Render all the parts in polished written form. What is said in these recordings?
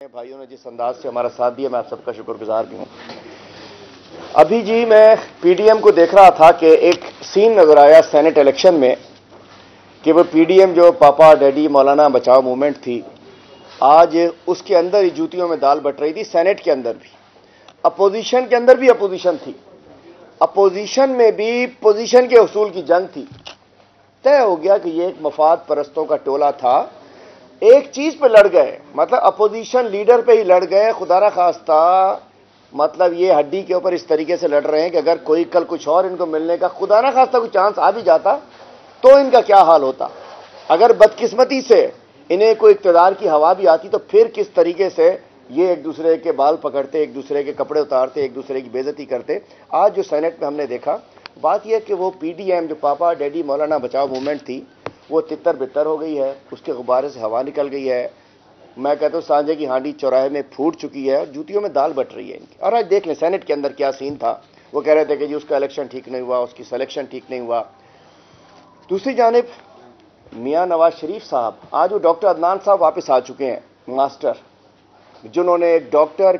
بھائیوں نے جس انداز سے ہمارا ساتھ دیا میں آپ سب کا شکر گزار بھی ہوں۔ ابھی جی میں پی ڈی ایم کو دیکھ رہا تھا کہ ایک سین نظر آیا سینٹ الیکشن میں کہ وہ پی ڈی ایم جو پاپا ڈیڈی مولانا بچاؤ موومنٹ تھی، آج اس کے اندر ہی جوتیوں میں دال بٹ رہی تھی۔ سینٹ کے اندر بھی، اپوزیشن کے اندر بھی اپوزیشن تھی، اپوزیشن میں بھی پوزیشن کے اصول کی جنگ تھی۔ طے ہو گیا کہ یہ ایک مفاد پرستوں کا ٹولہ تھا، ایک چیز پہ لڑ گئے، مطلب اپوزیشن لیڈر پہ ہی لڑ گئے۔ خدا نہ خواستہ مطلب یہ ہڈی کے اوپر اس طریقے سے لڑ رہے ہیں کہ اگر کوئی کل کچھ اور ان کو ملنے کا خدا نہ خواستہ کوئی چانس آ بھی جاتا تو ان کا کیا حال ہوتا۔ اگر بدقسمتی سے انہیں کوئی اقتدار کی ہوا بھی آتی تو پھر کس طریقے سے یہ ایک دوسرے کے بال پکڑتے، ایک دوسرے کے کپڑے اتارتے، ایک دوسرے کی بے عزتی کرتے۔ آج جو سینٹ میں ہم نے دیکھا، بات یہ کہ وہ پی ڈی ایم جو پاپا ڈیڈی مولانا بچاؤ موومنٹ تھی وہ تتر بتر ہو گئی ہے، اس کے غبارے سے ہوا نکل گئی ہے۔ میں کہتا ہوں سانجے کی ہانڈی چوراہے میں پھوٹ چکی ہے، جوتیوں میں دال بٹ رہی ہے ان کی۔ اور آج دیکھ لیں سینٹ کے اندر کیا سین تھا۔ وہ کہہ رہے تھے کہ جی اس کا الیکشن ٹھیک نہیں ہوا، اس کی سلیکشن ٹھیک نہیں ہوا۔ دوسری جانب میاں نواز شریف صاحب، آج وہ ڈاکٹر عدنان صاحب واپس آ چکے ہیں، ماسٹر، جنہوں نے ڈاکٹر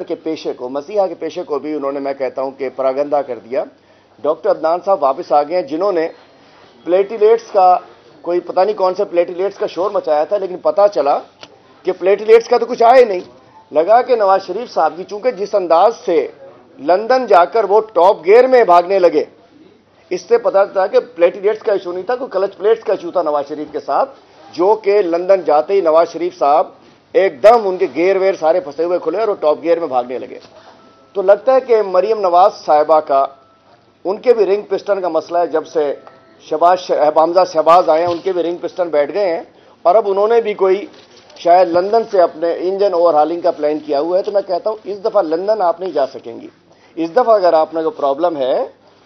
کے پیشے کو، مسیحا کے پیشے کو بھی انہوں نے، میں کہتا ہوں کہ پراگندہ کر دیا۔ ڈاکٹر عدنان صاحب واپس آ گئے ہیں، جنہوں نے پلیٹلیٹس کا کوئی پتہ نہیں کون سے پلیٹلیٹس کا شور مچایا تھا، لیکن پتہ چلا کہ پلیٹلیٹس کا تو کچھ آیا ہی نہیں۔ لگا کہ نواز شریف صاحب کی چونکہ جس انداز سے لندن جا کر وہ ٹاپ گیئر میں بھاگنے لگے، اس سے پتہ چلا کہ پلیٹلیٹس کا ایشو نہیں تھا، کوئی کلچ پلیٹس کا ایشو تھا نواز شریف کے ساتھ، جو کہ لندن جاتے ہی نواز شریف صاحب ایک دم ان کے گیئر ویئر سارے پھنسے ہوئے کھلے اور وہ ٹاپ گیئر میں بھاگنے لگے۔ تو لگتا ہے کہ مریم نواز صاحبہ کا، ان کے بھی رنگ پسٹن کا مسئلہ ہے، جب سے حمزہ شہباز آئے ہیں ان کے بھی رنگ پسٹن بیٹھ گئے ہیں، اور اب انہوں نے بھی کوئی شاید لندن سے اپنے انجن اوور ہالنگ کا پلان کیا ہوا ہے۔ تو میں کہتا ہوں اس دفعہ لندن آپ نہیں جا سکیں گی۔ اس دفعہ اگر آپ نے کوئی پرابلم ہے،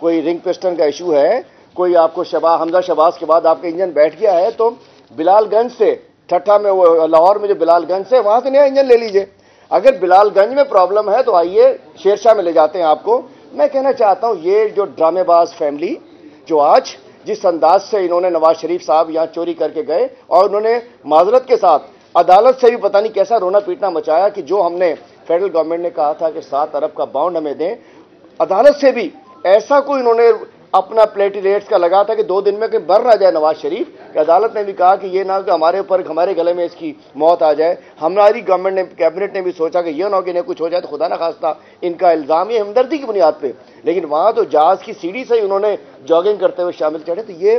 کوئی رنگ پسٹن کا ایشو ہے، کوئی آپ کو حمزہ شہباز کے بعد آپ کا انجن بیٹھ گیا ہے، تو بلال گنج سے ٹھٹھا میں، وہ لاہور میں جو بلال گنج سے، وہاں سے نیا انجن لے لیجئے۔ اگر بلال گنج میں پرابلم ہے تو آئیے شیرشاہ میں لے جاتے ہیں آپ کو۔ میں کہنا چاہتا ہوں یہ جو ڈرامے باز فیملی جو آج جس انداز سے انہوں نے نواز شریف صاحب یہاں چوری کر کے گئے، اور انہوں نے معذرت کے ساتھ عدالت سے بھی پتہ نہیں کیسا رونا پیٹنا مچایا کہ جو ہم نے فیڈرل گورنمنٹ نے کہا تھا کہ 7 ارب کا بانڈ ہمیں دیں، عدالت سے بھی ایسا کوئی انہوں نے اپنا پلیٹلیٹس کا لگا تھا کہ 2 دن میں کہیں بر نہ جائے نواز شریف، کہ عدالت نے بھی کہا کہ یہ نہ کہ ہمارے اوپر ہمارے گلے میں اس کی موت آ جائے۔ ہماری گورنمنٹ نے، کیبنٹ نے بھی سوچا کہ یہ نہ ہو کہ انہیں کچھ ہو جائے تو خدا نہ خواستہ ان کا الزام یہ ہمدردی کی بنیاد پہ، لیکن وہاں تو جہاز کی سیڑھی سے ہی انہوں نے جاگنگ کرتے ہوئے شامل چڑھے۔ تو یہ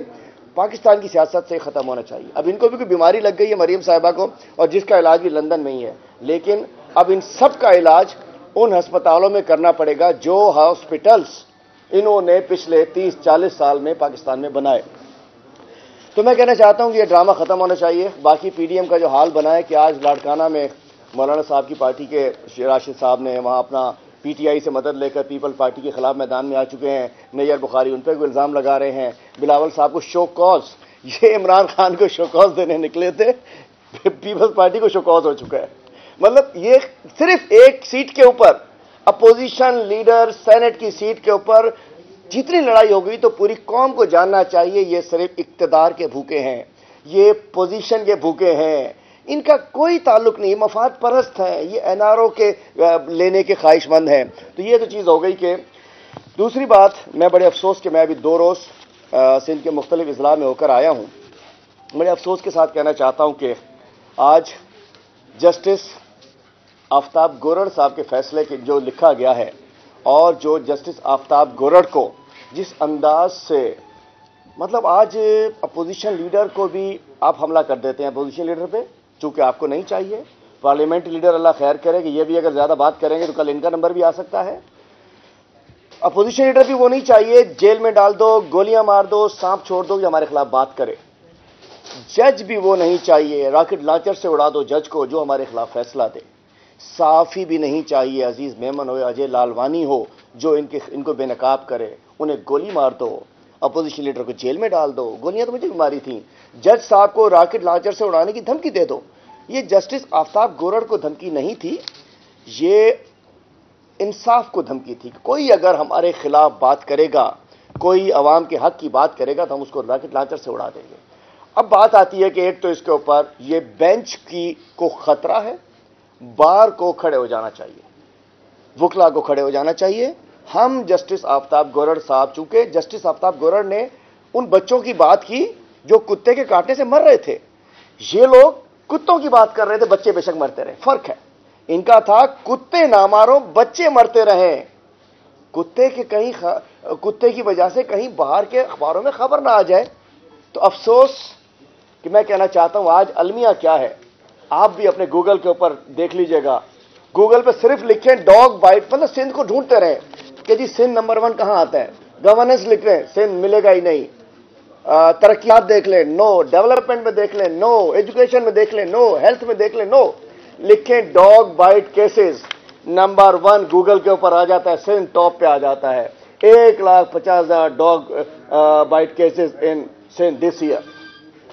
پاکستان کی سیاست سے ختم ہونا چاہیے۔ اب ان کو بھی کوئی بیماری لگ گئی ہے مریم صاحبہ کو، اور جس کا علاج بھی لندن میں ہی ہے، لیکن اب ان سب کا علاج ان ہسپتالوں میں کرنا پڑے گا جو ہاسپٹلز انہوں نے پچھلے 30-40 سال میں پاکستان میں بنائے۔ تو میں کہنا چاہتا ہوں کہ یہ ڈرامہ ختم ہونا چاہیے۔ باقی پی ڈی ایم کا جو حال بنا ہے کہ آج لاڑکانہ میں مولانا صاحب کی پارٹی کے راشد صاحب نے وہاں اپنا پی ٹی آئی سے مدد لے کر پیپل پارٹی کے خلاف میدان میں آ چکے ہیں۔ نیئر بخاری ان پہ کوئی الزام لگا رہے ہیں، بلاول صاحب کو شو کاز، یہ عمران خان کو شو کاز دینے نکلے تھے، پیپلز پارٹی کو شو کاز ہو چکا ہے۔ مطلب یہ صرف ایک سیٹ کے اوپر، اپوزیشن لیڈر سینٹ کی سیٹ کے اوپر جتنی لڑائی ہو گئی، تو پوری قوم کو جاننا چاہیے یہ صرف اقتدار کے بھوکے ہیں، یہ پوزیشن کے بھوکے ہیں، ان کا کوئی تعلق نہیں، مفاد پرست ہیں، یہ این آر او کے لینے کے خواہش مند ہیں۔ تو یہ تو چیز ہو گئی کہ دوسری بات، میں بڑے افسوس کہ میں ابھی 2 روز سندھ کے مختلف اضلاع میں ہو کر آیا ہوں، بڑے افسوس کے ساتھ کہنا چاہتا ہوں کہ آج جسٹس آفتاب گورڑ صاحب کے فیصلے کے جو لکھا گیا ہے، اور جو جسٹس آفتاب گورڑ کو جس انداز سے، مطلب آج اپوزیشن لیڈر کو بھی آپ حملہ کر دیتے ہیں، اپوزیشن لیڈر پہ، چونکہ آپ کو نہیں چاہیے۔ پارلیمنٹ لیڈر اللہ خیر کرے کہ یہ بھی اگر زیادہ بات کریں گے تو کل ان کا نمبر بھی آ سکتا ہے۔ اپوزیشن لیڈر بھی وہ نہیں چاہیے، جیل میں ڈال دو، گولیاں مار دو، سانپ چھوڑ دو، یہ ہمارے خلاف بات کرے۔ جج بھی وہ نہیں چاہیے، راکٹ لانچر سے اڑا دو جج کو جو ہمارے خلاف فیصلہ دے۔ صحافی بھی نہیں چاہیے، عزیز میمن ہو یا اجے لالوانی ہو، جو ان کو بے نقاب کرے، انہیں گولی مار دو، اپوزیشن لیڈر کو جیل میں ڈال دو۔ گولیاں تو مجھے بھی ماری تھیں، جج صاحب کو راکٹ لانچر سے اڑانے کی دھمکی دے دو۔ یہ جسٹس آفتاب گورڑ کو دھمکی نہیں تھی، یہ انصاف کو دھمکی تھی۔ کوئی اگر ہمارے خلاف بات کرے گا، کوئی عوام کے حق کی بات کرے گا تو ہم اس کو راکٹ لانچر سے اڑا دیں گے۔ اب بات آتی ہے کہ ایک تو اس کے اوپر یہ بینچ کو خطرہ ہے، بار کو کھڑے ہو جانا چاہیے، وکلا کو کھڑے ہو جانا چاہیے. ہم جسٹس آفتاب گورڑ صاحب، چونکہ جسٹس آفتاب گورڑ نے ان بچوں کی بات کی جو کتے کے کاٹنے سے مر رہے تھے، یہ لوگ کتوں کی بات کر رہے تھے، بچے بے شک مرتے رہے. فرق ہے، ان کا تھا کتے نہ مارو بچے مرتے رہیں، کتے کی وجہ سے کہیں باہر کے اخباروں میں خبر نہ آ جائے. تو افسوس کہ میں کہنا چاہتا ہوں آج المیہ کیا ہے، آپ بھی اپنے گوگل کے اوپر دیکھ لیجئے گا. گوگل پہ صرف لکھیں ڈاگ بائٹ، مطلب سندھ کو ڈھونڈتے رہیں کہ جی سندھ نمبر 1 کہاں آتا ہے. گورننس لکھ لیں، سندھ ملے گا ہی نہیں. ترقیات دیکھ لیں، نو. ڈیولپمنٹ میں دیکھ لیں، نو. ایجوکیشن میں دیکھ لیں، نو. ہیلتھ میں دیکھ لیں، نو. لکھیں dog bite cases, number 1 Google کے اوپر آ جاتا ہے، سندھ ٹاپ پہ آ جاتا ہے. 1,50,000 dog bite cases in Sindh this year.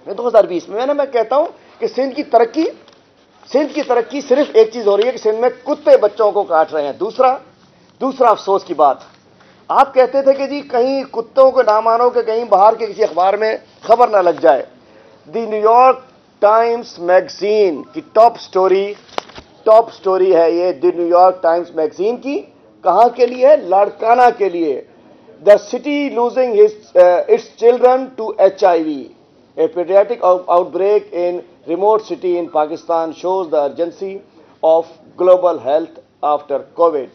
2020 میں کہتا ہوں کہ سندھ کی ترقی صرف ایک چیز ہو رہی ہے کہ سندھ میں کتے بچوں کو کاٹ رہے ہیں. دوسرا افسوس کی بات، آپ کہتے تھے کہ جی کہیں کتوں کو نہ مانو کہ کہیں باہر کے کسی اخبار میں خبر نہ لگ جائے. The New York Times magazine کی ٹاپ سٹوری ہے یہ، the New York Times magazine کی. کہاں کے لیے؟ لاڑکانہ کے لیے. The city losing its children to HIV. A pediatric outbreak in remote city in Pakistan shows the urgency of global health after COVID.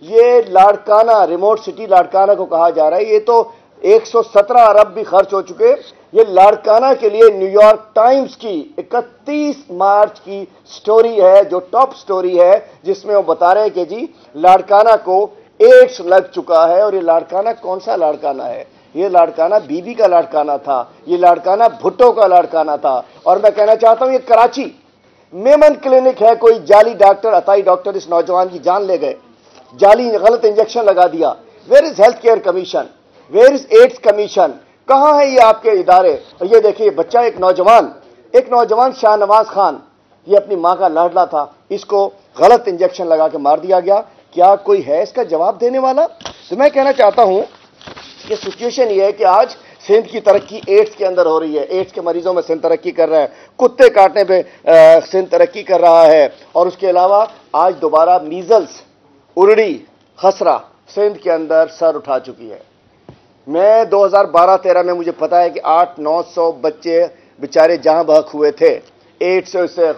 یہ لاڑکانہ، ریموٹ سٹی لاڑکانہ کو کہا جا رہا ہے. یہ تو 117 ارب بھی خرچ ہو چکے. یہ لاڑکانہ کے لیے نیو یارک ٹائمز کی 31 مارچ کی سٹوری ہے، جو ٹاپ سٹوری ہے، جس میں وہ بتا رہے ہیں کہ جی لاڑکانہ کو ایڈز لگ چکا ہے. اور یہ لاڑکانہ کون سا لاڑکانہ ہے؟ یہ لاڑکانہ بی بی کا لاڑکانہ تھا، یہ لاڑکانہ بھٹو کا لاڑکانہ تھا. اور میں کہنا چاہتا ہوں یہ کراچی میمن کلینک ہے، کوئی جعلی ڈاکٹر، عطائی ڈاکٹر اس نوجوان کی جان لے گئے، جعلی غلط انجیکشن لگا دیا. Where is health care commission? Where is AIDS commission? کہاں ہے یہ آپ کے ادارے؟ اور یہ دیکھیے بچہ، ایک نوجوان شاہ نواز خان، یہ اپنی ماں کا لاڈلا تھا، اس کو غلط انجیکشن لگا کے مار دیا گیا. کیا کوئی ہے اس کا جواب دینے والا؟ تو میں کہنا چاہتا ہوں کہ سچویشن یہ ہے کہ آج سندھ کی ترقی ایڈز کے اندر ہو رہی ہے. ایڈز کے مریضوں میں سندھ ترقی کر رہا ہے، کتے کاٹنے پہ سندھ ترقی کر رہا ہے. اور اس کے علاوہ آج دوبارہ میزلز، اڑڑی، خسرہ سندھ کے اندر سر اٹھا چکی ہے. میں 2012-13 میں مجھے پتا ہے کہ 800-900 بچے بیچارے جہاں بہک ہوئے تھے ایڈز سے،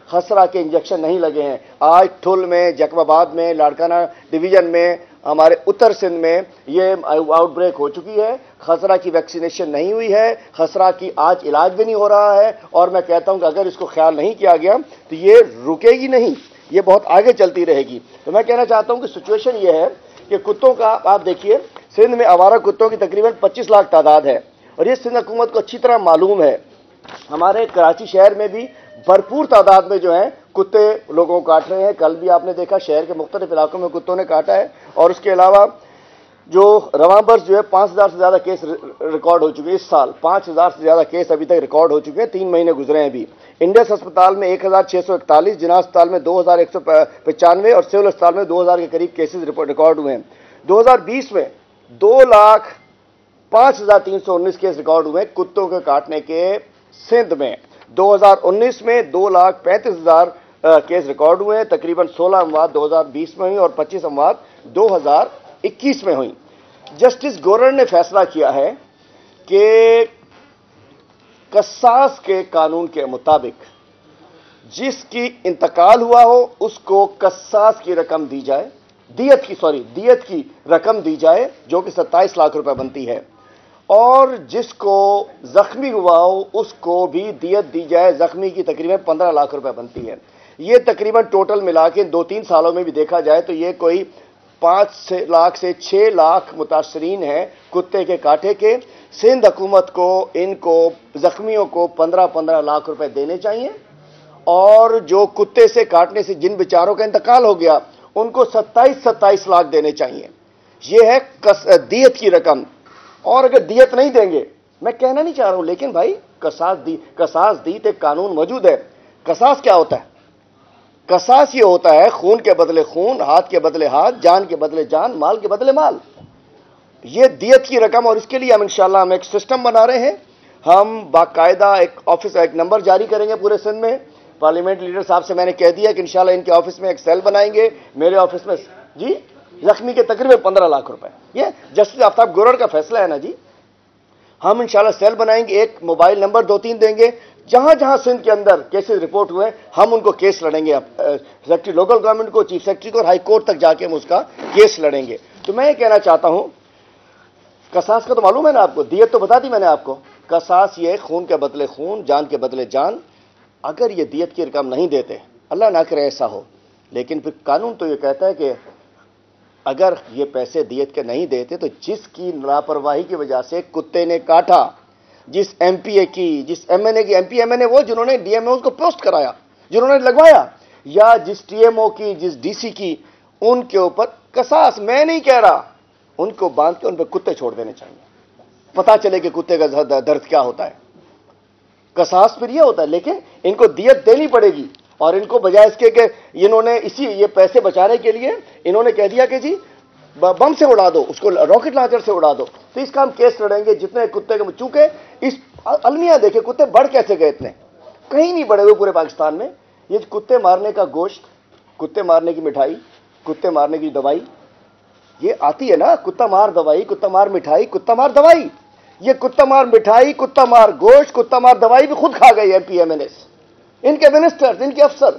خسرہ کے انجیکشن نہیں لگے ہیں. آج ٹھل میں، جیکب آباد میں، لاڑکانہ ڈویژن میں، ہمارے اتر سندھ میں یہ آؤٹ بریک ہو چکی ہے. خسرہ کی ویکسینیشن نہیں ہوئی ہے، خسرہ کی آج علاج بھی نہیں ہو رہا ہے. اور میں کہتا ہوں کہ اگر اس کو خیال نہیں کیا گیا تو یہ رکے گی نہیں، یہ بہت آگے چلتی رہے گی. تو میں کہنا چاہتا ہوں کہ سچویشن یہ ہے کہ کتوں کا آپ دیکھیے، سندھ میں آوارہ کتوں کی تقریباً 25 لاکھ تعداد ہے. اور یہ سندھ حکومت کو اچھی طرح معلوم ہے. ہمارے کراچی شہر میں بھی بھرپور تعداد میں جو ہیں کتے لوگوں کو کاٹ رہے ہیں. کل بھی آپ نے دیکھا شہر کے مختلف علاقوں میں کتوں نے کاٹا ہے. اور اس کے علاوہ جو رواں برس جو ہے 5,000 سے زیادہ کیس ریکارڈ ہو چکے. اس سال 5,000 سے زیادہ کیس ابھی تک ریکارڈ ہو چکے ہیں، 3 مہینے گزرے ہیں ابھی. انڈس ہسپتال میں 1,641، جناح ہسپتال میں 2,195 اور سول ہسپتال میں 2,000 کے قریب کیسز ریکارڈ ہوئے ہیں. 2020 میں 2,05,319 کیس ریکارڈ ہوئے ہیں کتوں کے کاٹنے کے سندھ میں. 2019 میں 2,35,000 کیس ریکارڈ ہوئے ہیں. تقریباً 16 اموات 2020 میں ہوئی اور 25 اموات 2021 میں ہوئی. جسٹس گورڑ نے فیصلہ کیا ہے کہ قصاص کے قانون کے مطابق جس کی انتقال ہوا ہو اس کو قصاص کی رقم دی جائے، دیت کی رقم دی جائے جو کہ 27 لاکھ روپے بنتی ہے. اور جس کو زخمی ہوا ہو اس کو بھی دیت دی جائے، زخمی کی تقریباً 15 لاکھ روپے بنتی ہے. یہ تقریباً ٹوٹل ملا کے 2-3 سالوں میں بھی دیکھا جائے تو یہ کوئی 5 لاکھ سے 6 لاکھ متاثرین ہیں کتے کے کاٹے کے. سندھ حکومت کو ان کو زخمیوں کو 15-15 لاکھ روپے دینے چاہیے. اور جو کتے سے کاٹنے سے جن بیچاروں کا انتقال ہو گیا ان کو 27 لاکھ دینے چاہیے. یہ ہے دیت کی رقم. اور اگر دیت نہیں دیں گے، میں کہنا نہیں چاہ رہا ہوں لیکن بھائی قصاص دیت ایک قانون موجود ہے. قصاص کیا ہوتا ہے؟ قصاص یہ ہوتا ہے خون کے بدلے خون، ہاتھ کے بدلے ہاتھ، جان کے بدلے جان، مال کے بدلے مال. یہ دیت کی رقم. اور اس کے لیے ہم انشاءاللہ ہم ایک سسٹم بنا رہے ہیں. ہم باقاعدہ ایک آفس ایک نمبر جاری کریں گے پورے سندھ میں. پارلیمنٹ لیڈر صاحب سے میں نے کہہ دیا کہ انشاءاللہ ان کے آفس میں ایک سیل بنائیں گے. میرے آفس میں جی زخمی کے تقریباً 15 لاکھ روپے. یہ جسٹس آفتاب گورڑ کا فیصلہ ہے نا جی. ہم انشاءاللہ سیل بنائیں گے, ایک موبائل نمبر 2-3 دیں گے. جہاں جہاں سندھ کے اندر کیسز رپورٹ ہوئے ہم ان کو کیس لڑیں گے, سیکرٹری لوکل گورنمنٹ کو, چیف سیکرٹری کو, اور ہائی کورٹ تک جا کے ہم اس کا کیس لڑیں گے. تو میں یہ کہنا چاہتا ہوں, قصاص کا تو معلوم ہے نا آپ کو, دیت تو بتا دی میں نے آپ کو. قصاص یہ خون کے بدلے خون, جان کے بدلے جان. اگر یہ دیت کی رقم نہیں دیتے, اللہ نہ کرے ایسا ہو, لیکن پھر قانون تو یہ کہتا ہے کہ اگر یہ پیسے دیت کے نہیں دیتے تو جس کی لاپرواہی کی وجہ سے کتے نے کاٹا, جس ایم پی اے کی, جس ایم این اے کی, ایم این اے وہ جنہوں نے ڈی ایم او کو پوسٹ کرایا, جنہوں نے لگوایا, یا جس ٹی ایم او کی, جس ڈی سی کی, ان کے اوپر قصاص, میں نہیں کہہ رہا, ان کو باندھ کے ان پہ کتے چھوڑ دینے چاہیے. پتا چلے کہ کتے کا درد کیا ہوتا ہے. قصاص پھر یہ ہوتا ہے, لیکن ان کو دیت دینی پڑے گی. اور ان کو بجائے اس کے کہ انہوں نے یہ پیسے بچانے کے لیے انہوں نے کہہ دیا کہ جی بم سے اڑا دو, اس کو راکٹ لانچر سے اڑا دو, تو اس کا ہم کیس لڑیں گے. جتنے کتے کے, چونکہ اس المیہ دیکھیں کتے بڑھ کیسے گئے, اتنے کہیں نہیں بڑھے ہوئے پورے پاکستان میں. یہ کتے مارنے کا گوشت, کتے مارنے کی مٹھائی, کتے مارنے کی دوائی یہ آتی ہے نا, کتا مار دوائی, کتا مار مٹھائی, کتا مار دوائی. یہ کتا مار مٹھائی, کتا مار گوشت, کتا مار دوائی بھی خود کھا گئی M P M N S, ان کے منسٹر, ان کے افسر.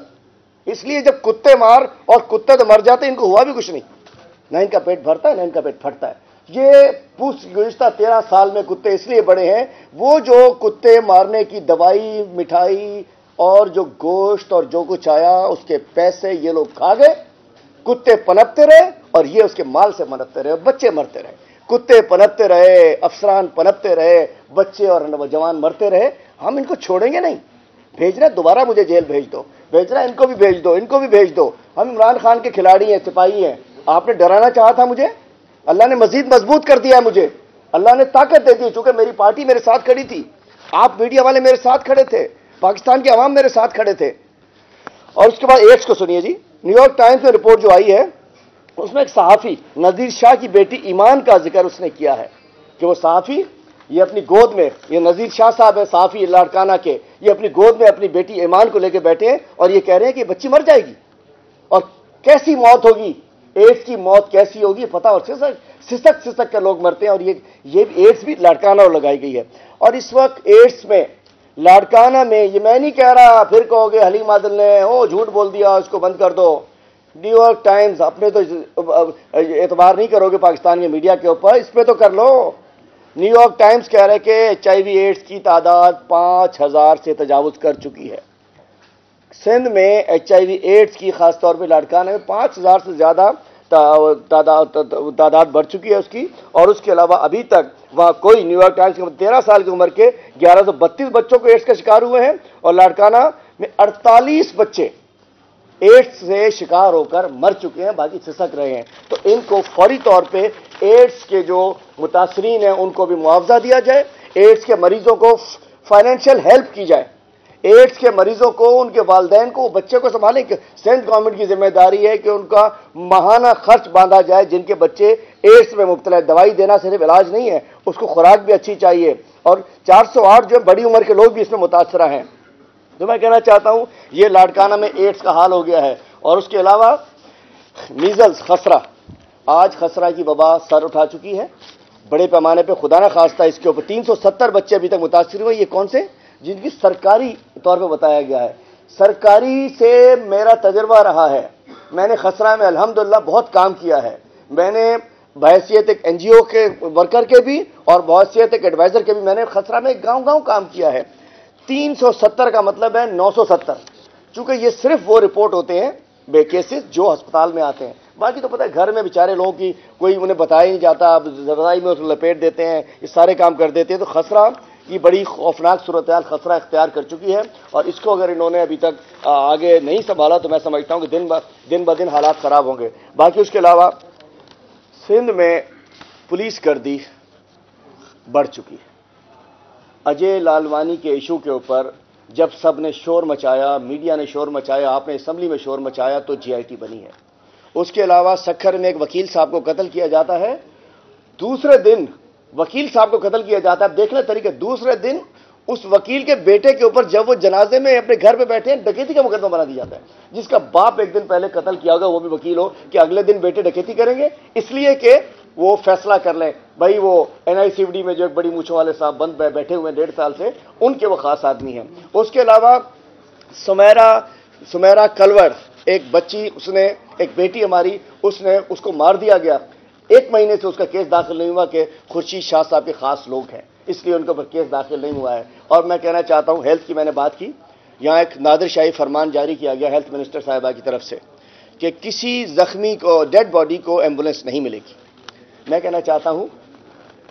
اس لیے جب کتے مار, اور کتے تو مر جاتے, ان کو ہوا بھی کچھ نہیں, نہ ان کا پیٹ بھرتا ہے نہ ان کا پیٹ پھٹتا ہے. یہ گزشتہ 13 سال میں کتے اس لیے بڑے ہیں, وہ جو کتے مارنے کی دوائی, مٹھائی اور جو گوشت اور جو کچھ آیا اس کے پیسے یہ لوگ کھا گئے. کتے پنپتے رہے اور یہ اس کے مال سے پنپتے رہے, بچے مرتے رہے. کتے پنپتے رہے, افسران پنپتے رہے, بچے اور نوجوان مرتے رہے. ہم ان کو چھوڑیں گے نہیں. بھیجنا دوبارہ مجھے جیل بھیج دو, بھیجنا ان کو بھی بھیج دو, ان کو بھی بھیج دو. ہم عمران خان کے کھلاڑی ہیں, سپاہی ہیں. آپ نے ڈرانا چاہا تھا مجھے, اللہ نے مزید مضبوط کر دیا ہے مجھے, اللہ نے طاقت دے دی, چونکہ میری پارٹی میرے ساتھ کھڑی تھی, آپ میڈیا والے میرے ساتھ کھڑے تھے, پاکستان کے عوام میرے ساتھ کھڑے تھے. اور اس کے بعد ایڈس کو سنیے جی. نیو یارک ٹائمز میں رپورٹ جو آئی ہے اس میں ایک صحافی نذیر شاہ کی بیٹی ایمان کا ذکر اس نے کیا ہے کہ وہ صحافی یہ اپنی گود میں, یہ نذیر شاہ صاحب ہے صحافی لاڑکانہ کے, یہ اپنی گود میں اپنی بیٹی ایمان کو لے کے بیٹھے ہیں اور یہ کہہ رہے ہیں کہ بچی مر جائے گی. اور کیسی موت ہوگی, ایڈس کی موت کیسی ہوگی پتہ, اور سسک سسک کے لوگ مرتے ہیں. اور یہ ایڈس بھی لاڑکانہ اور لگائی گئی ہے. اور اس وقت ایڈس میں لاڑکانہ میں, یہ میں نہیں کہہ رہا, پھر کہو گے حلیم عادل نے جھوٹ بول دیا, اس کو بند کر دو. نیو یارک ٹائمز, اپنے تو اعتبار نہیں کرو گے پاکستان کے میڈیا کے اوپر, اس پہ تو کر لو. نیو یارک ٹائمز کہہ رہے کہ ایچ آئی وی ایڈس کی تعداد 5000 سے تجاوز کر چکی ہے. سندھ میں ایچ آئی وی ایڈس کی خاص طور پہ لاڑکانہ میں 5000 سے زیادہ تعداد بڑھ چکی ہے اس کی. اور اس کے علاوہ ابھی تک وہاں کوئی, نیو یارک ٹائمز کے 13 سال کی عمر کے 1132 بچوں کو ایڈس کا شکار ہوئے ہیں, اور لاڑکانہ میں 48 بچے ایڈس سے شکار ہو کر مر چکے ہیں, باقی سسک رہے ہیں. تو ان کو فوری طور پہ ایڈس کے جو متاثرین ہیں ان کو بھی معاوضہ دیا جائے, ایڈس کے مریضوں کو فائنینشیل ہیلپ کی جائے, ایڈس کے مریضوں کو, ان کے والدین کو, بچے کو سنبھالیں. کہ سینٹ گورنمنٹ کی ذمہ داری ہے کہ ان کا ماہانہ خرچ باندھا جائے. جن کے بچے ایڈس میں مبتلا ہے, دوائی دینا صرف علاج نہیں ہے, اس کو خوراک بھی اچھی چاہیے. اور 408 جو بڑی عمر کے لوگ بھی اس میں متاثرہ ہیں. تو میں کہنا چاہتا ہوں یہ لاڑکانہ میں ایڈس کا حال ہو گیا ہے. اور اس کے علاوہ میزلز, خسرہ, آج خسرہ کی وبا سر اٹھا چکی ہے بڑے پیمانے پہ. خدا نہ خواستہ اس کے اوپر 370 بچے ابھی تک متاثر ہوئے. یہ کون سے, جن کی سرکاری طور پہ بتایا گیا ہے. سرکاری سے میرا تجربہ رہا ہے, میں نے خسرہ میں الحمدللہ بہت کام کیا ہے. میں نے بحیثیت ایک این جی او کے ورکر کے بھی اور بحیثیت ایک ایڈوائزر کے بھی میں نے خسرہ میں گاؤں گاؤں کام کیا ہے. 370 کا مطلب ہے 970, چونکہ یہ صرف وہ رپورٹ ہوتے ہیں بے کیسز جو ہسپتال میں آتے ہیں. باقی تو پتہ ہے گھر میں بیچارے لوگوں کی کوئی انہیں بتایا نہیں جاتا, زرعی میں اس کو لپیٹ دیتے ہیں, یہ سارے کام کر دیتے ہیں. تو خسرہ کی بڑی خوفناک صورتحال خسرہ اختیار کر چکی ہے, اور اس کو اگر انہوں نے ابھی تک آگے نہیں سنبھالا تو میں سمجھتا ہوں کہ دن بدن حالات خراب ہوں گے. باقی اس کے علاوہ سندھ میں پولیس گردی بڑھ چکی ہے. اجے لالوانی کے ایشو کے اوپر جب سب نے شور مچایا, میڈیا نے شور مچایا, آپ نے اسمبلی میں شور مچایا, تو جی آئی ٹی بنی ہے. اس کے علاوہ سکھر میں ایک وکیل صاحب کو قتل کیا جاتا ہے, دوسرے دن وکیل صاحب کو قتل کیا جاتا ہے. دیکھ لیں طریقے, دوسرے دن اس وکیل کے بیٹے کے اوپر جب وہ جنازے میں اپنے گھر پہ بیٹھے ہیں ڈکیتی کا مقدمہ بنا دیا جاتا ہے، جس کا باپ ایک دن پہلے قتل کیا ہوگا وہ بھی وکیل ہو کہ اگلے دن بیٹے ڈکیتی کریں گے، اس لیے کہ وہ فیصلہ کر لیں بھائی وہ NICVD میں جو ایک بڑی مونچھوں والے صاحب بند بیٹھے ہوئے ہیں 1.5 سال سے، ان کے وہ خاص آدمی ہیں۔ اس کے علاوہ سمیرا کلور ایک بچی، اس نے ایک بیٹی ہماری، اس کو مار دیا گیا، 1 مہینے سے اس کا کیس داخل نہیں ہوا کہ خورشید شاہ صاحب کے خاص لوگ ہیں، اس لیے ان کے اوپر کیس داخل نہیں ہوا ہے۔ اور میں کہنا چاہتا ہوں ہیلتھ کی میں نے بات کی، یہاں ایک نادر شاہی فرمان جاری کیا گیا ہیلتھ منسٹر صاحبہ کی طرف سے کہ کسی زخمی کو ڈیڈ باڈی کو ایمبولینس نہیں ملے گی۔ میں کہنا چاہتا ہوں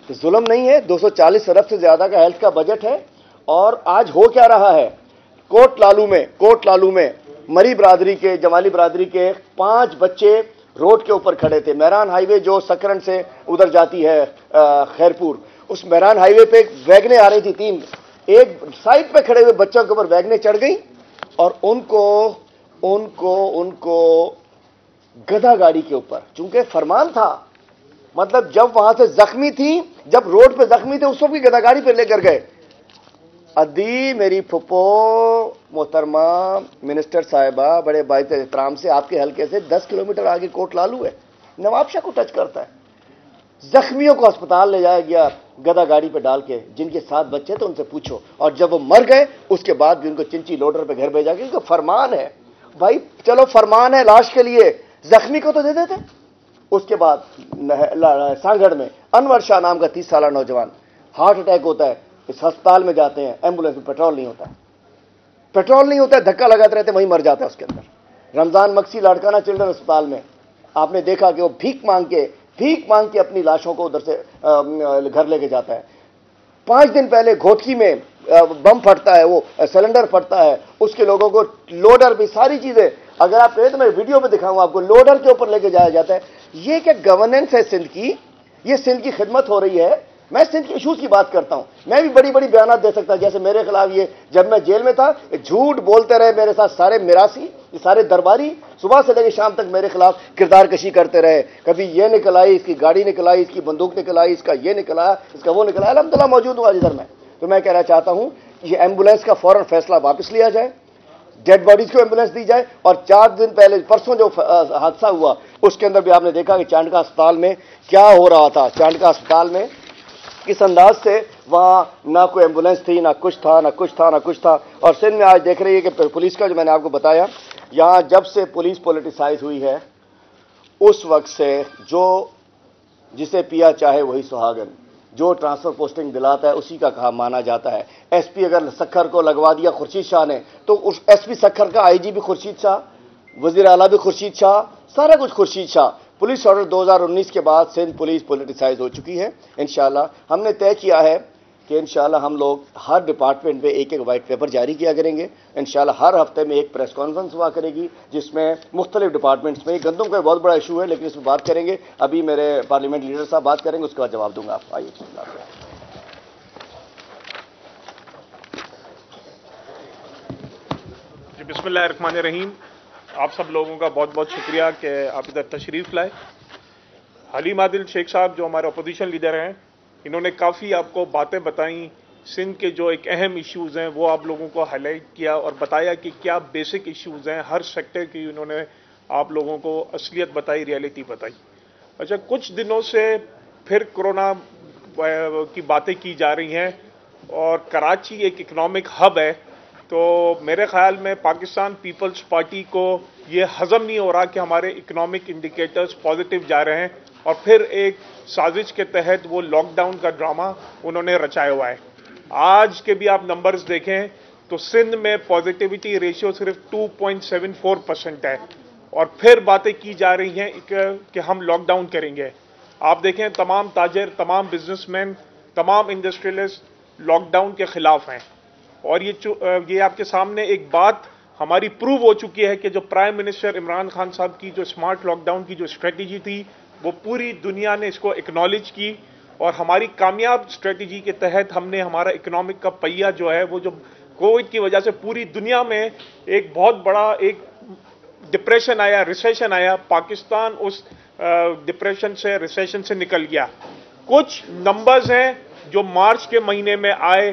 کہ ظلم نہیں ہے، 240 ارب سے زیادہ کا ہیلتھ کا بجٹ ہے، اور آج ہو کیا رہا ہے؟ کوٹ لالو میں مری برادری کے، جمالی برادری کے 5 بچے روڈ کے اوپر کھڑے تھے۔ مہران ہائی وے جو سکرن سے ادھر جاتی ہے خیرپور، اس مہران ہائی وے پہ ویگنیں آ رہی تھی 3، ایک سائڈ پہ کھڑے ہوئے بچوں کے اوپر ویگنیں چڑھ گئیں اور ان کو گدھا گاڑی کے اوپر، چونکہ فرمان تھا، مطلب جب وہاں سے زخمی تھی، جب روڈ پہ زخمی تھے اس وقت بھی گدھا گاڑی پہ لے کر گئے۔ ادی میری پھپھو محترمہ منسٹر صاحبہ بڑے باعث احترام سے آپ کے حلقے سے 10 کلومیٹر آگے کوٹ لالو ہے، نواب شاہ کو ٹچ کرتا ہے، زخمیوں کو اسپتال لے جایا گیا گدھا گاڑی پہ ڈال کے، جن کے 7 بچے تھے ان سے پوچھو، اور جب وہ مر گئے اس کے بعد بھی ان کو چنچی لوڈر پہ گھر بھیجا گیا، کیونکہ فرمان ہے بھائی، چلو فرمان ہے لاش کے لیے، زخمی کو تو دے دیتے۔ اس کے بعد سانگڑ میں انور شاہ نام کا 30 سالہ نوجوان، ہارٹ اٹیک ہوتا ہے، اس ہسپتال میں جاتے ہیں، ایمبولینس میں پیٹرول نہیں ہوتا ہے، دھکا لگاتے رہتے ہیں، وہیں مر جاتا ہے اس کے اندر۔ رمضان مکسی لاڑکانہ چلڈرن اسپتال میں آپ نے دیکھا کہ وہ بھیک مانگ کے اپنی لاشوں کو ادھر سے گھر لے کے جاتا ہے۔ 5 دن پہلے گھوٹکی میں بم پھٹتا ہے، وہ سلنڈر پھٹتا ہے، اس کے لوگوں کو لوڈر بھی، ساری چیزیں اگر آپ کہیں تو میں ویڈیو میں دکھاؤں آپ کو، لوڈر کے اوپر لے کے جایا جاتا ہے۔ یہ کیا گورننس ہے سندھ کی؟ یہ سندھ کی خدمت ہو رہی ہے؟ میں سندھ کے ایشوز کی بات کرتا ہوں، میں بھی بڑی بڑی بیانات دے سکتا، جیسے میرے خلاف یہ جب میں جیل میں تھا جھوٹ بولتے رہے میرے ساتھ سارے میراثی، سارے درباری، صبح سے لے کے شام تک میرے خلاف کردار کشی کرتے رہے، کبھی یہ نکل آئی، اس کی گاڑی نکل آئی، اس کی بندوق نکل آئی، اس کا یہ نکل آیا، اس کا وہ نکل آیا، الحمدللہ موجود ہوں آج ادھر میں۔ تو میں کہنا چاہتا ہوں یہ ایمبولینس کا فوراً فیصلہ واپس لیا جائے، ڈیڈ باڈیز کو ایمبولینس دی جائے، اور 4 دن پہلے پرسوں جو حادثہ ہوا اس کے اندر بھی آپ نے دیکھا کہ چانڈکا اسپتال میں کیا ہو رہا تھا، چانڈکا اسپتال میں کس انداز سے وہاں نہ کوئی ایمبولینس تھی، نہ کچھ تھا۔ اور سندھ میں آج دیکھ رہی ہے کہ پولیس کا جو میں نے آپ کو بتایا، یہاں جب سے پولیس پولیٹیسائز ہوئی ہے اس وقت سے جو جسے پیا چاہے وہی سہاگن، جو ٹرانسفر پوسٹنگ دلاتا ہے اسی کا کہا مانا جاتا ہے۔ ایس پی اگر سکھر کو لگوا دیا خورشید شاہ نے تو اس ایس پی سکھر کا IG بھی خورشید شاہ، وزیر اعلیٰ بھی خورشید شاہ، سارا کچھ خورشید شاہ۔ پولیس آرڈر 2019 کے بعد سندھ پولیس پولیٹیسائز ہو چکی ہے۔ انشاءاللہ ہم نے طے کیا ہے کہ انشاءاللہ ہم لوگ ہر ڈپارٹمنٹ پہ ایک وائٹ پیپر جاری کیا کریں گے، انشاءاللہ ہر ہفتے میں ایک پریس کانفرنس ہوا کرے گی جس میں مختلف ڈپارٹمنٹس میں، گندم کا بہت بڑا ایشو ہے لیکن اس میں بات کریں گے، ابھی میرے پارلیمنٹ لیڈر صاحب بات کریں گے، اس کے بعد جواب دوں گا آپ۔ آئیے بسم اللہ الرحمن الرحیم۔ آپ سب لوگوں کا بہت بہت شکریہ کہ آپ ادھر تشریف لائے۔ حلیم عادل شیخ صاحب جو ہمارے اپوزیشن لیڈر ہیں، انہوں نے کافی آپ کو باتیں بتائیں، سندھ کے جو ایک اہم ایشوز ہیں وہ آپ لوگوں کو ہائی لائٹ کیا اور بتایا کہ کیا بیسک ایشوز ہیں ہر سیکٹر کی، انہوں نے آپ لوگوں کو اصلیت بتائی، ریئلٹی بتائی۔ اچھا، کچھ دنوں سے پھر کورونا کی باتیں کی جا رہی ہیں اور کراچی ایک اکنامک ہب ہے، تو میرے خیال میں پاکستان پیپلز پارٹی کو یہ ہضم نہیں ہو رہا کہ ہمارے اکنامک انڈیکیٹرز پازیٹیو جا رہے ہیں، اور پھر ایک سازش کے تحت وہ لاک ڈاؤن کا ڈرامہ انہوں نے رچایا ہوا ہے۔ آج کے بھی آپ نمبرز دیکھیں تو سندھ میں پازیٹیوٹی ریشیو صرف 2.74% ہے، اور پھر باتیں کی جا رہی ہیں کہ ہم لاک ڈاؤن کریں گے۔ آپ دیکھیں تمام تاجر، تمام بزنس مین، تمام انڈسٹریلسٹ لاک ڈاؤن کے خلاف ہیں، اور یہ آپ کے سامنے ایک بات ہماری پروو ہو چکی ہے کہ جو پرائم منسٹر عمران خان صاحب کی جو اسمارٹ لاک ڈاؤن کی جو اسٹریٹجی تھی وہ پوری دنیا نے اس کو ایکنالج کی، اور ہماری کامیاب اسٹریٹجی کے تحت ہم نے ہمارا اکنامک کا پہیہ جو ہے وہ جو کووڈ کی وجہ سے پوری دنیا میں ایک بہت بڑا ایک ڈپریشن آیا، ریسیشن آیا، پاکستان اس ڈپریشن سے، ریسیشن سے نکل گیا۔ کچھ نمبرز ہیں جو مارچ کے مہینے میں آئے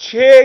6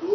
2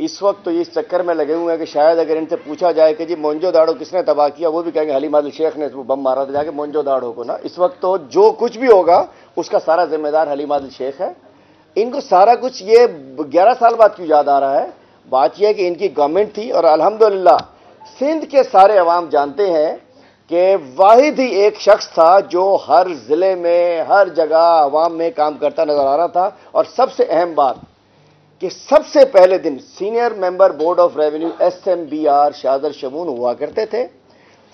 اس وقت تو اس چکر میں لگے ہوئے ہیں کہ شاید اگر ان سے پوچھا جائے کہ جی مونجو داڑو کس نے تباہ کیا، وہ بھی کہیں گے حلیم عادل شیخ نے بم مارا تھا جا کے مونجو داڑو کو نا. اس وقت تو جو کچھ بھی ہوگا اس کا سارا ذمہ دار حلیم عادل شیخ ہے. ان کو سارا کچھ یہ 11 سال بعد کیوں یاد آ رہا ہے؟ بات یہ ہے کہ ان کی گورنمنٹ تھی، اور الحمدللہ سندھ کے سارے عوام جانتے ہیں کہ واحد ہی ایک شخص تھا جو ہر ضلع میں ہر جگہ عوام میں کام کرتا نظر آ رہا تھا. اور سب سے اہم بات کہ سب سے پہلے دن senior member board of revenue SMBR شادر شمون ہوا کرتے تھے.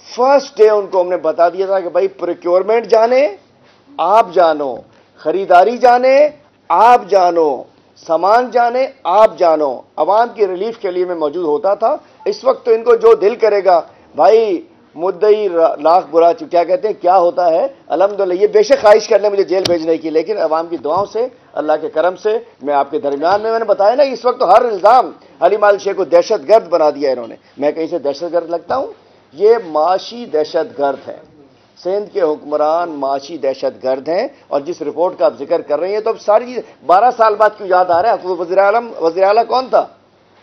فرسٹ ڈے ان کو ہم نے بتا دیا تھا کہ بھائی پروکیورمنٹ جانے آپ جانو، خریداری جانے آپ جانو، سامان جانے آپ جانو. عوام کی ریلیف کے لیے میں موجود ہوتا تھا. اس وقت تو ان کو جو دل کرے گا بھائی، مدعی لاکھ برا کیا کہتے ہیں کیا ہوتا ہے. الحمدللہ یہ بے شک خواہش کرنے مجھے جیل بھیجنے کی، لیکن عوام کی دعاؤں سے اللہ کے کرم سے میں آپ کے درمیان میں نے بتایا نا اس وقت تو ہر الزام حلیم عادل شیخ کو دہشت گرد بنا دیا انہوں نے. میں کہیں سے دہشت گرد لگتا ہوں؟ یہ معاشی دہشت گرد ہے. سندھ کے حکمران معاشی دہشت گرد ہیں. اور جس رپورٹ کا آپ ذکر کر رہے ہیں تو اب ساری چیز 12 سال بعد کیوں یاد آ رہا ہے؟ وزیر اعلیٰ کون تھا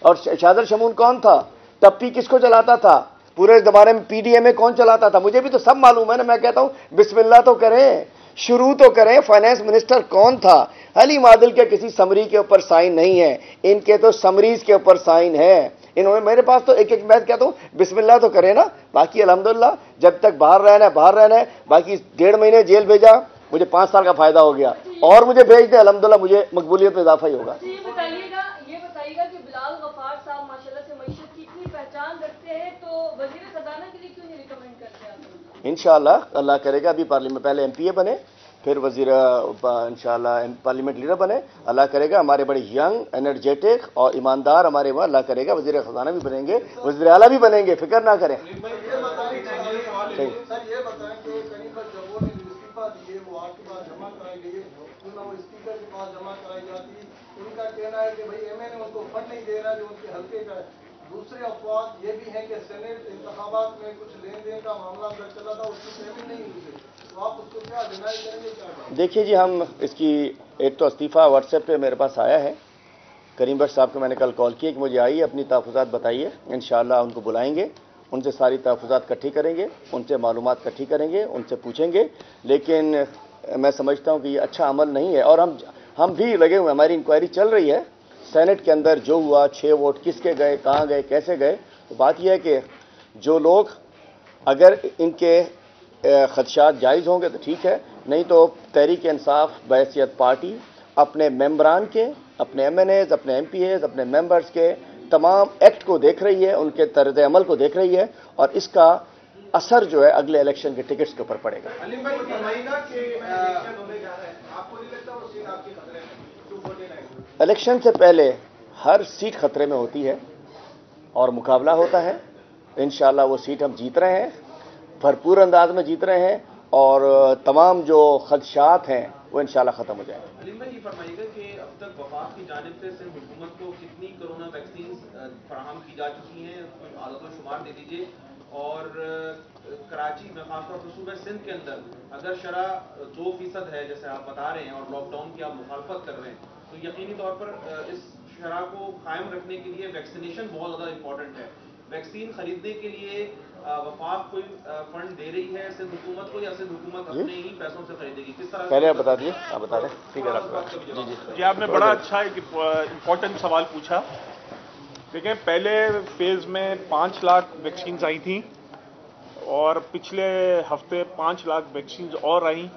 اور شادر شمون کون تھا؟ ٹپی کس کو چلاتا تھا؟ پورے زمانے میں PDMA کون چلاتا تھا؟ مجھے بھی تو سب معلوم ہے نا. میں کہتا ہوں بسم اللہ تو کریں، شروع تو کریں. فائنانس منسٹر کون تھا؟ حلیم عادل کے کسی سمری کے اوپر سائن نہیں ہے، ان کے تو سمریز کے اوپر سائن ہے. انہوں نے میرے پاس تو ایک میں کہتا ہوں بسم اللہ تو کریں نا. باقی الحمدللہ جب تک باہر رہنا ہے. باقی 1.5 مہینے جیل بھیجا، مجھے 5 سال کا فائدہ ہو گیا. اور مجھے بھیج دیں الحمدللہ مجھے مقبولیت میں اضافہ ہی ہوگا. یہ بتائیے گا کہ بلال غفار صاحب ماشاءاللہ سے معیشت کی اتنی پہچان رکھتے ہیں تو وزیر خزانہ کے لیے کیوں نہیں ریکمینڈ کرتے آپ؟ انشاءاللہ اللہ کرے گا. ابھی پارلیمنٹ پہلے MPA بنے، پھر وزیر انشاءاللہ پارلیمنٹ لیڈر بنے. اللہ کرے گا ہمارے بڑے ینگ انرجیٹک اور ایماندار ہمارے وہاں اللہ کرے گا وزیر خزانہ بھی بنیں گے، وزیر اعلیٰ بھی بنیں گے، فکر نہ کریں. سر یہ بتائیں کہ کہیں پر جب وہ نے استعفیٰ دیے وہ آپ کے پاس جمع کرائی گئی، کیوں نہ وہ اسپیکر کے پاس جمع کرائی جاتی؟ ان کا کہنا ہے کہ بھائی MA نے ان کو فنڈ نہیں دے رہا جو ان کے حلقے کا ہے. دوسرے افواج یہ بھی ہیں کہ سینٹ انتخابات میں کچھ لین دین کا معاملہ اندر چلا تھا، اس کی پیمنٹ نہیں ہوئی. تو آپ اس کو کیا ڈینائی کریں گے کیا؟ دیکھیے جی، ہم اس کی ایک تو استعفیٰ واٹس ایپ پہ میرے پاس آیا ہے. کریم بٹ صاحب کو میں نے کل کال کیا کہ مجھے آئیے اپنی تحفظات بتائیے. انشاءاللہ ان کو بلائیں گے، ان سے ساری تحفظات اکٹھی کریں گے، ان سے معلومات اکٹھی کریں گے، ان سے پوچھیں گے. لیکن میں سمجھتا ہوں کہ یہ اچھا عمل نہیں ہے. اور ہم بھی لگے ہوئے، ہماری انکوائری چل رہی ہے. سینٹ کے اندر جو ہوا 6 ووٹ کس کے گئے، کہاں گئے، کیسے گئے. تو بات یہ ہے کہ جو لوگ اگر ان کے خدشات جائز ہوں گے تو ٹھیک ہے، نہیں تو تحریک انصاف بحیثیت پارٹی اپنے ممبران کے، اپنے MNAs، اپنے MPAs، اپنے ممبرز کے تمام ایکٹ کو دیکھ رہی ہے، ان کے طرز عمل کو دیکھ رہی ہے، اور اس کا اثر جو ہے اگلے الیکشن کے ٹکٹس کے اوپر پڑے گا. الیکشن سے پہلے ہر سیٹ خطرے میں ہوتی ہے اور مقابلہ ہوتا ہے. انشاءاللہ وہ سیٹ ہم جیت رہے ہیں، بھرپور انداز میں جیت رہے ہیں، اور تمام جو خدشات ہیں وہ انشاءاللہ ختم ہو جائیں گے. علیم بھائی یہ فرمائیے گا کہ اب تک وفاق کی جانب سے سندھ حکومت کو کتنی کرونا ویکسین فراہم کی جا چکی ہیں، عدد و شمار دے دیجیے. اور کراچی میں خاص طور پر صوبہ سندھ کے اندر اگر شرح 2% ہے جیسے آپ بتا رہے ہیں اور لاک ڈاؤن کی آپ مخالفت کر رہے ہیں، تو یقینی طور پر اس شرح کو قائم رکھنے کے لیے ویکسینیشن بہت زیادہ امپورٹنٹ ہے. ویکسین خریدنے کے لیے وفاق کوئی فنڈ دے رہی ہے سندھ حکومت کو، یا سندھ حکومت اپنے ہی پیسوں سے خریدے گی؟ کس طرح؟ پہلے آپ بتا دیے، آپ بتا دیں. ٹھیک ہے. جی آپ نے بڑا اچھا ایک امپورٹنٹ سوال پوچھا. دیکھیں پہلے فیز میں 5 لاکھ ویکسینز آئی تھیں، اور پچھلے ہفتے 5 لاکھ ویکسینز اور آئیں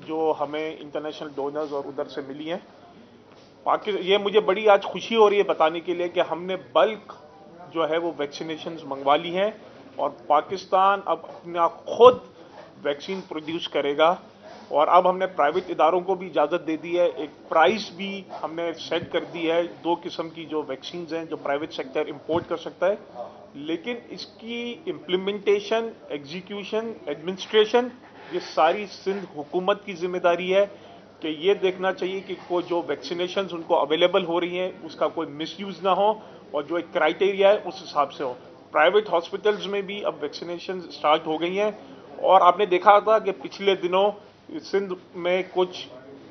جو ہمیں انٹرنیشنل ڈونرز اور ادھر سے ملی ہیں. یہ مجھے بڑی آج خوشی ہو رہی ہے بتانے کے لیے کہ ہم نے بلک جو ہے وہ ویکسینیشنز منگوا لی ہیں، اور پاکستان اب اپنا خود ویکسین پروڈیوس کرے گا. اور اب ہم نے پرائیویٹ اداروں کو بھی اجازت دے دی ہے. ایک پرائز بھی ہم نے سیٹ کر دی ہے. 2 قسم کی جو ویکسینز ہیں جو پرائیویٹ سیکٹر امپورٹ کر سکتا ہے، لیکن اس کی امپلیمنٹیشن، ایگزیکیوشن، ایڈمنسٹریشن یہ ساری سندھ حکومت کی ذمہ داری ہے. کہ یہ دیکھنا چاہیے کہ کوئی جو ویکسینیشنز ان کو اویلیبل ہو رہی ہیں اس کا کوئی مس یوز نہ ہو، اور جو ایک کرائیٹیریا ہے اس حساب سے ہو. پرائیویٹ ہاسپٹلز میں بھی اب ویکسینیشنز سٹارٹ ہو گئی ہیں. اور آپ نے دیکھا تھا کہ پچھلے دنوں سندھ میں کچھ